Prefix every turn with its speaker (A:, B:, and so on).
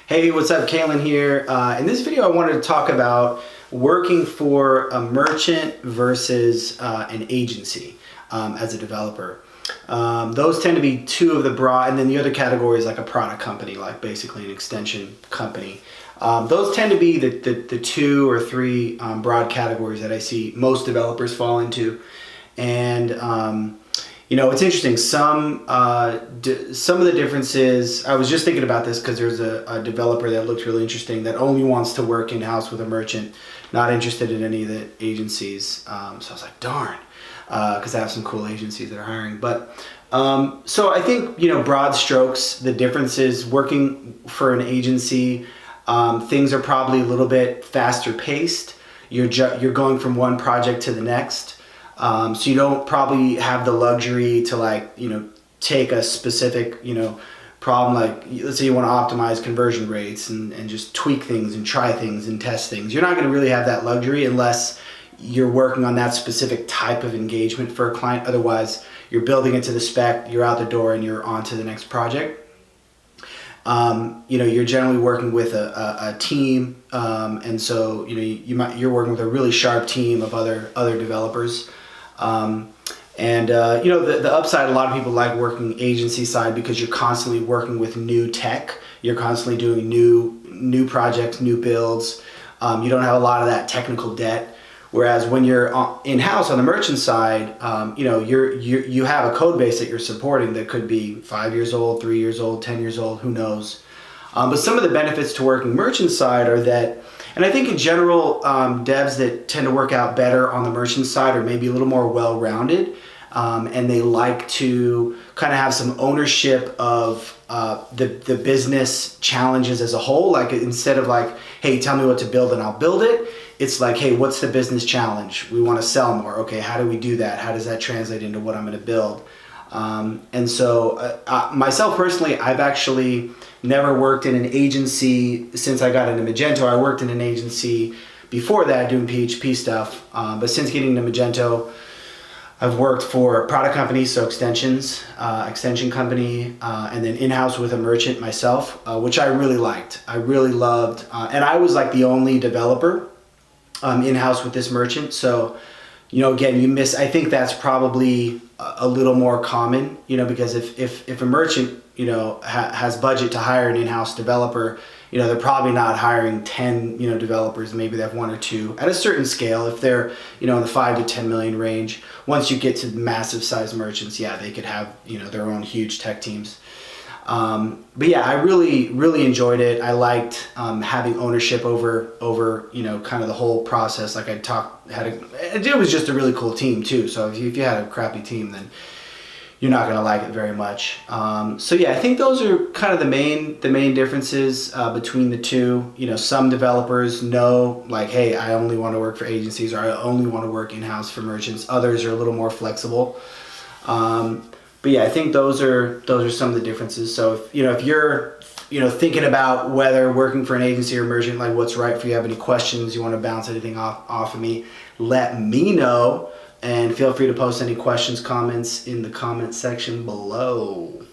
A: Hey, what's up? Kalen here. In this video, I wanted to talk about working for a merchant versus an agency as a developer. Those tend to be two of the broad, and then the other category is like a product company, like basically an extension company. Those tend to be the two or three broad categories that I see most developers fall into. And it's interesting. Some of the differences. I was just thinking about this because there's a developer that looked really interesting that only wants to work in house with a merchant, not interested in any of the agencies. So I was like, darn, because I have some cool agencies that are hiring. But so I think broad strokes, the difference is working for an agency. Things are probably a little bit faster paced. You're going from one project to the next. So you don't probably have the luxury to take a specific, problem. Like let's say you want to optimize conversion rates and just tweak things and try things and test things. You're not going to really have that luxury unless you're working on that specific type of engagement for a client. Otherwise, you're building it to the spec, you're out the door and you're on to the next project. You're generally working with a team. And so, you're working with a really sharp team of other developers. The upside, a lot of people like working agency side because you're constantly working with new tech. You're constantly doing new projects, new builds. You don't have a lot of that technical debt. Whereas when you're in-house on the merchant side, you have a code base that you're supporting that could be 5 years old, 3 years old, 10 years old, who knows. But some of the benefits to working merchant side are that, and I think in general, devs that tend to work out better on the merchant side are maybe a little more well-rounded, and they like to kind of have some ownership of the business challenges as a whole. Like instead of like, hey, tell me what to build and I'll build it, it's like, hey, what's the business challenge? We want to sell more. Okay, how do we do that? How does that translate into what I'm going to build? Myself personally, I've actually never worked in an agency since I got into Magento. I worked in an agency before that doing PHP stuff, but since getting into Magento, I've worked for product companies, so extension company, and then in-house with a merchant myself, which I really liked. I really loved, and I was like the only developer in-house with this merchant. So, again, I think that's probably a little more common, because if a merchant, has budget to hire an in-house developer, they're probably not hiring 10, developers. Maybe they have one or two at a certain scale. If they're, in the 5 to 10 million range, once you get to massive size merchants, yeah, they could have, their own huge tech teams. But yeah, I really, really enjoyed it. I liked having ownership over kind of the whole process. Like it was just a really cool team too. So if you had a crappy team, then you're not going to like it very much. So yeah, I think those are kind of the main differences between the two. Some developers know like, hey, I only want to work for agencies, or I only want to work in-house for merchants. Others are a little more flexible. But yeah, I think those are some of the differences. So if you're thinking about whether working for an agency or merchant, like what's right for you, have any questions, you want to bounce anything off of me, let me know, and feel free to post any questions, comments in the comment section below.